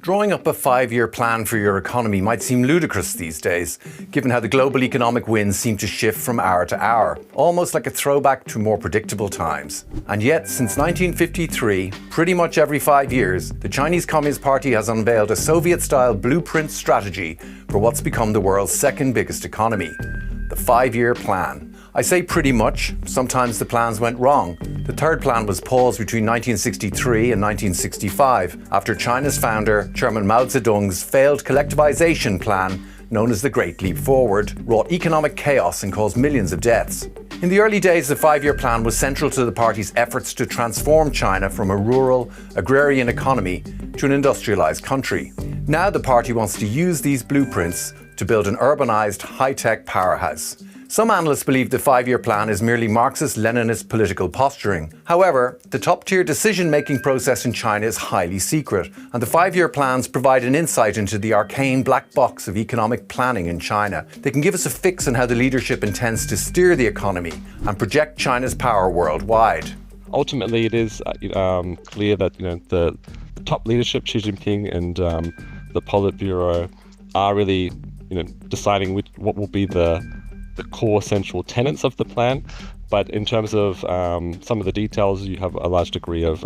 Drawing up a 5-year plan for your economy might seem ludicrous these days, given how the global economic winds seem to shift from hour to hour, almost like a throwback to more predictable times. And yet, since 1953, pretty much every 5 years, the Chinese Communist Party has unveiled a Soviet-style blueprint strategy for what's become the world's second biggest economy, the 5-year plan. I say pretty much, sometimes the plans went wrong. The third plan was paused between 1963 and 1965 after China's founder, Chairman Mao Zedong's failed collectivization plan, known as the Great Leap Forward, wrought economic chaos and caused millions of deaths. In the early days, the 5-year plan was central to the party's efforts to transform China from a rural, agrarian economy to an industrialized country. Now the party wants to use these blueprints to build an urbanized, high-tech powerhouse. Some analysts believe the 5-year plan is merely Marxist-Leninist political posturing. However, the top-tier decision-making process in China is highly secret, and the 5-year plans provide an insight into the arcane black box of economic planning in China. They can give us a fix on how the leadership intends to steer the economy and project China's power worldwide. Ultimately, it is clear that the top leadership, Xi Jinping and the Politburo, are really deciding what will be the core central tenets of the plan, but in terms of some of the details, you have a large degree of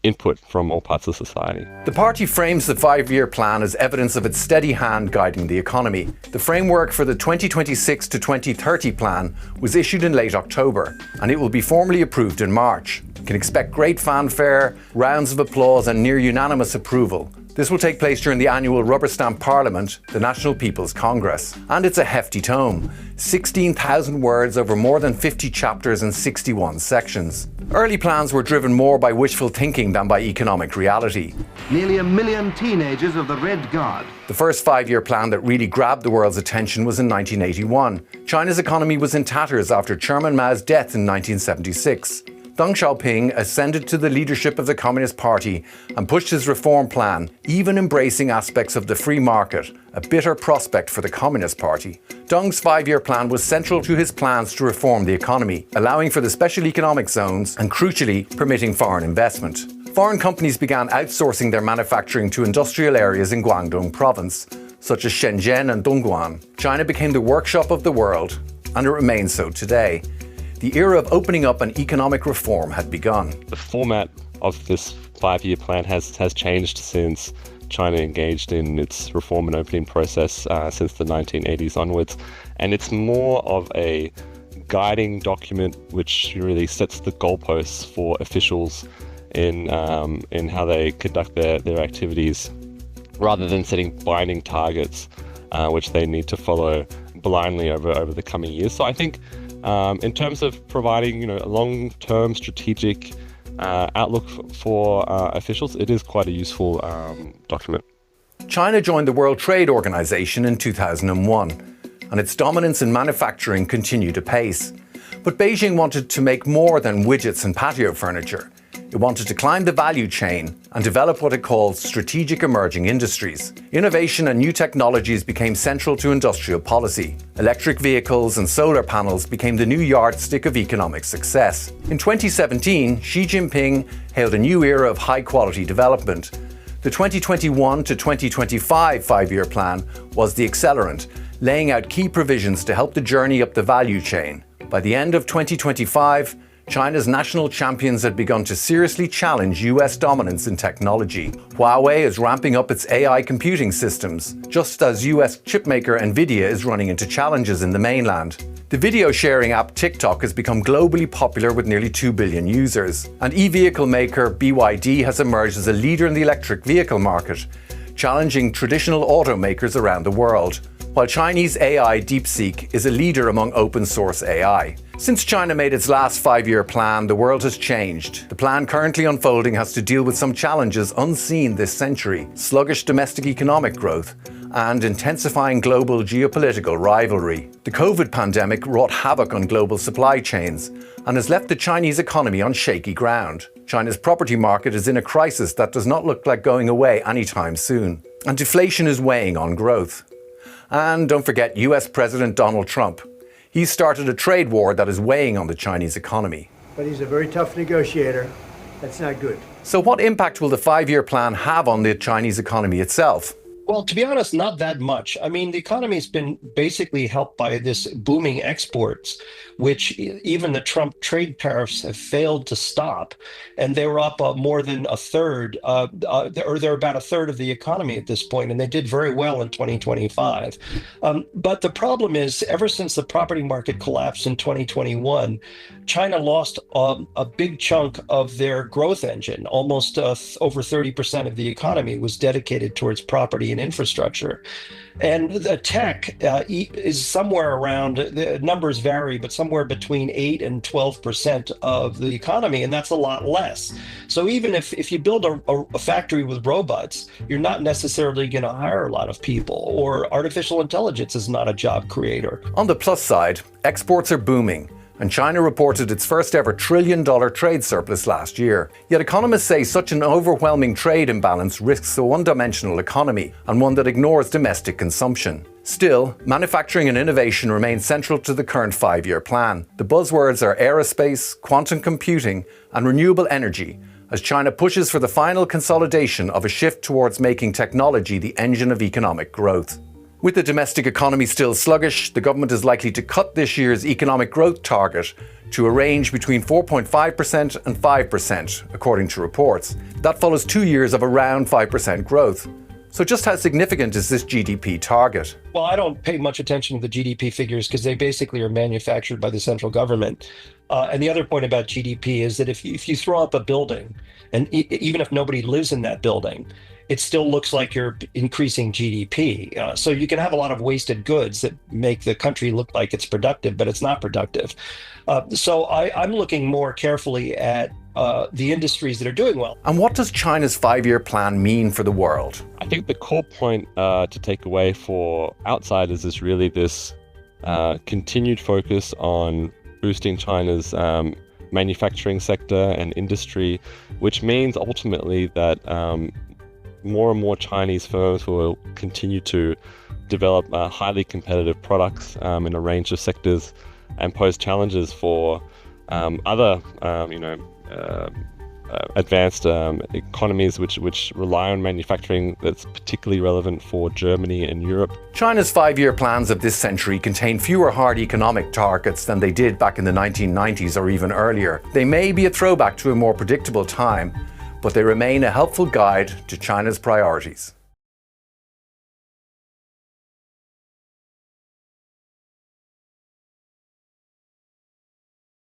input from all parts of society. The party frames the 5-year plan as evidence of its steady hand guiding the economy. The framework for the 2026 to 2030 plan was issued in late October, and it will be formally approved in March. You can expect great fanfare, rounds of applause and near unanimous approval. This will take place during the annual rubber stamp parliament, the National People's Congress. And it's a hefty tome, 16,000 words over more than 50 chapters and 61 sections. Early plans were driven more by wishful thinking than by economic reality. Nearly 1 million teenagers of the Red Guard. The first 5-year plan that really grabbed the world's attention was in 1981. China's economy was in tatters after Chairman Mao's death in 1976. Deng Xiaoping ascended to the leadership of the Communist Party and pushed his reform plan, even embracing aspects of the free market, a bitter prospect for the Communist Party. Deng's 5-year plan was central to his plans to reform the economy, allowing for the special economic zones and, crucially, permitting foreign investment. Foreign companies began outsourcing their manufacturing to industrial areas in Guangdong province, such as Shenzhen and Dongguan. China became the workshop of the world, and it remains so today. The era of opening up and economic reform had begun. The format of this 5-year plan has changed since China engaged in its reform and opening process since the 1980s onwards. And it's more of a guiding document which really sets the goalposts for officials in how they conduct their activities, rather than setting binding targets which they need to follow blindly over the coming years. So I think in terms of providing a long-term strategic outlook for officials, it is quite a useful document. China joined the World Trade Organization in 2001, and its dominance in manufacturing continued apace. But Beijing wanted to make more than widgets and patio furniture. It wanted to climb the value chain and develop what it called strategic emerging industries. Innovation and new technologies became central to industrial policy. Electric vehicles and solar panels became the new yardstick of economic success. In 2017, Xi Jinping hailed a new era of high-quality development. The 2021 to 2025 5-year plan was the accelerant, laying out key provisions to help the journey up the value chain. By the end of 2025, China's national champions had begun to seriously challenge US dominance in technology. Huawei is ramping up its AI computing systems, just as US chipmaker Nvidia is running into challenges in the mainland. The video sharing app TikTok has become globally popular with nearly 2 billion users. And e-vehicle maker BYD has emerged as a leader in the electric vehicle market, challenging traditional automakers around the world. While Chinese AI DeepSeek is a leader among open source AI. Since China made its last 5-year plan, the world has changed. The plan currently unfolding has to deal with some challenges unseen this century: sluggish domestic economic growth and intensifying global geopolitical rivalry. The COVID pandemic wrought havoc on global supply chains and has left the Chinese economy on shaky ground. China's property market is in a crisis that does not look like going away anytime soon. And deflation is weighing on growth. And don't forget US President Donald Trump. He's started a trade war that is weighing on the Chinese economy. But he's a very tough negotiator. That's not good. So what impact will the 5-year plan have on the Chinese economy itself? Well, to be honest, not that much. I mean, the economy's been basically helped by this booming exports, which even the Trump trade tariffs have failed to stop. And they were up more than a third, or they're about a third of the economy at this point, and they did very well in 2025. But the problem is, ever since the property market collapsed in 2021, China lost a big chunk of their growth engine. Almost over 30% of the economy was dedicated towards property and infrastructure. And the tech is somewhere around, the numbers vary, but somewhere between 8 and 12% of the economy, and that's a lot less. So even if you build a factory with robots, you're not necessarily going to hire a lot of people, or artificial intelligence is not a job creator. On the plus side, exports are booming, and China reported its first ever $1 trillion trade surplus last year. Yet economists say such an overwhelming trade imbalance risks a one-dimensional economy and one that ignores domestic consumption. Still, manufacturing and innovation remain central to the current 5-year plan. The buzzwords are aerospace, quantum computing, and renewable energy, as China pushes for the final consolidation of a shift towards making technology the engine of economic growth. With the domestic economy still sluggish, the government is likely to cut this year's economic growth target to a range between 4.5% and 5%, according to reports. That follows 2 years of around 5% growth. So just how significant is this GDP target? Well, I don't pay much attention to the GDP figures because they basically are manufactured by the central government. And the other point about GDP is that if you throw up a building, and even if nobody lives in that building, it still looks like you're increasing GDP. So you can have a lot of wasted goods that make the country look like it's productive, but it's not productive. So I'm looking more carefully at the industries that are doing well. And what does China's 5-year plan mean for the world? I think the core point to take away for outsiders is really this continued focus on boosting China's manufacturing sector and industry, which means ultimately that more and more Chinese firms will continue to develop highly competitive products in a range of sectors and pose challenges for other, advanced economies which rely on manufacturing that's particularly relevant for Germany and Europe. China's 5-year plans of this century contain fewer hard economic targets than they did back in the 1990s or even earlier. They may be a throwback to a more predictable time, but they remain a helpful guide to China's priorities.